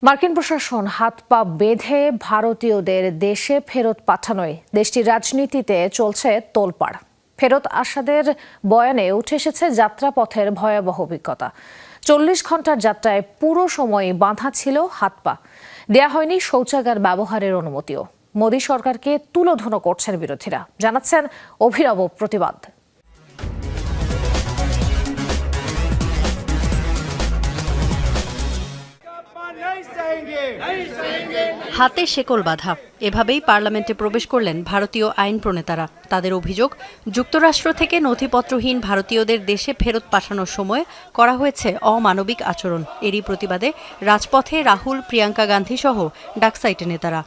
মার্কিন প্রশাসন হাত পা বেঁধে ভারতীয়দের দেশে ফেরত পাঠানোয় দেশটির রাজনীতিতে চলছে তোলপাড়। ফেরত আসাদের বয়ানে উঠে এসেছে যাত্রাপথের ভয়াবহ অভিজ্ঞতা। 40 ঘন্টার যাত্রায় পুরো সময় বাঁধা ছিল হাত পা, দেয়া হয়নি শৌচাগার ব্যবহারের অনুমতিও। মোদী সরকারকে তুলোধনো করছেন বিরোধীরা, জানাচ্ছেন অভিনব প্রতিবাদ। হাতে শেকল বাঁধা, এভাবেই পার্লামেন্টে প্রবেশ করলেন ভারতীয় আইন প্রণেতারা। তাদের অভিযোগ, যুক্তরাষ্ট্র থেকে নথিপত্রহীন ভারতীয়দের দেশে ফেরত পাঠানোর সময় করা হয়েছে অমানবিক আচরণ। এরই প্রতিবাদে রাজপথে রাহুল, প্রিয়াঙ্কা গান্ধী সহ ডাকসাইটে নেতারা।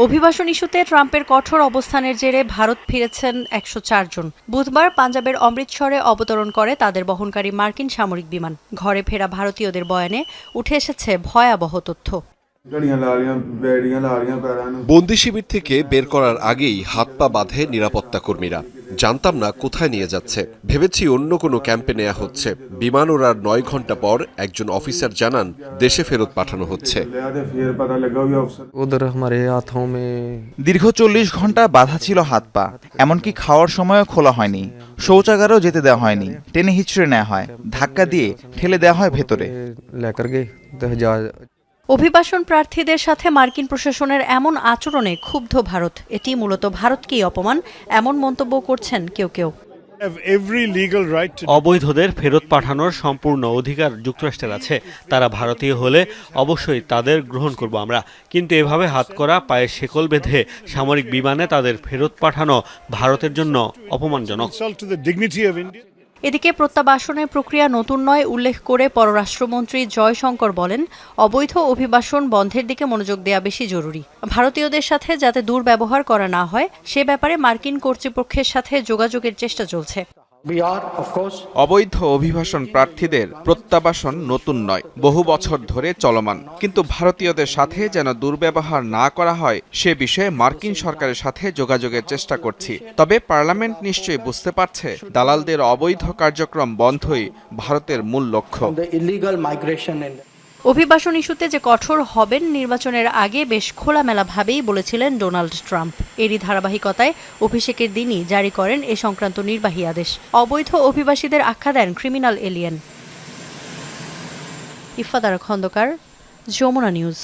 অভিবাসন ইস্যুতে ট্রাম্পের কঠোর অবস্থানের জেরে ভারত ফিরেছেন 104 জন। বুধবার পাঞ্জাবের অমৃতসরে অবতরণ করে তাদের বহনকারী মার্কিন সামরিক বিমান। ঘরে ফেরা ভারতীয়দের বয়ানে উঠে এসেছে ভয়াবহ তথ্য। বন্দি শিবির থেকে বের করার আগেই হাত পা বাঁধে নিরাপত্তা কর্মীরা। জানতাম না কোথায় নিয়ে যাচ্ছে, ভেবেছি অন্য কোনো ক্যাম্পে নেওয়া হচ্ছে। বিমান ওড়ার 9 ঘন্টা পর একজন অফিসার জানান দেশে ফেরত পাঠানো হচ্ছে। দীর্ঘ 40 ঘন্টা বাধা ছিল হাত পা, এমনকি খাওয়ার সময়ও খোলা হয়নি। শৌচাগারও যেতে দেওয়া হয়নি, টেনে হিচড়ে নেওয়া হয়, ধাক্কা দিয়ে ঠেলে দেওয়া হয় ভেতরে। অভিবাসন প্রার্থীদের সাথে মার্কিন প্রশাসনের এমন আচরণে ক্ষুব্ধ ভারত। এটি মূলত ভারতকেই অপমান, এমন মন্তব্য করছেন কেউ কেউ। অবৈধদের ফেরত পাঠানোর সম্পূর্ণ অধিকার যুক্তরাষ্ট্রের আছে। তারা ভারতীয় হলে অবশ্যই তাদের গ্রহণ করব আমরা, কিন্তু এভাবে হাতকড়া, পায়ে শেকল বেঁধে সামরিক বিমানে তাদের ফেরত পাঠানো ভারতের জন্য অপমানজনক। এদিকে প্রত্যাবাসনের প্রক্রিয়া নতুন নয় উল্লেখ করে পররাষ্ট্রমন্ত্রী জয়শঙ্কর বলেন, অবৈধ অভিবাসন বন্ধের দিকে মনোযোগ দেওয়া বেশি জরুরি। ভারতীয়দের সাথে যাতে দুর্ব্যবহার করা না হয় সে ব্যাপারে মার্কিন কর্তৃপক্ষের সাথে যোগাযোগের চেষ্টা চলছে। অবৈধ অভিবাসন প্রার্থীদের প্রত্যাবাসন নতুন নয়, বহু বছর ধরে চলমান। কিন্তু ভারতীয়দের সাথে যেন দুর্ব্যবহার না করা হয় সে বিষয়ে মার্কিন সরকারের সাথে যোগাযোগের চেষ্টা করছি। তবে পার্লামেন্ট নিশ্চয়ই বুঝতে পারছে, দালালদের অবৈধ কার্যক্রম বন্ধই ভারতের মূল লক্ষ্য। অভিবাসন ইস্যুতে যে কঠোর হবেন নির্বাচনের আগে বেশ খোলামেলাভাবেই বলেছিলেন ডোনাল্ড ট্রাম্প। এরই ধারাবাহিকতায় অভিষেকের দিনই জারি করেন এ সংক্রান্ত নির্বাহী আদেশ। অবৈধ অভিবাসীদের আখ্যা দেন criminal alien. Ifadar Khandaker, Jamuna news.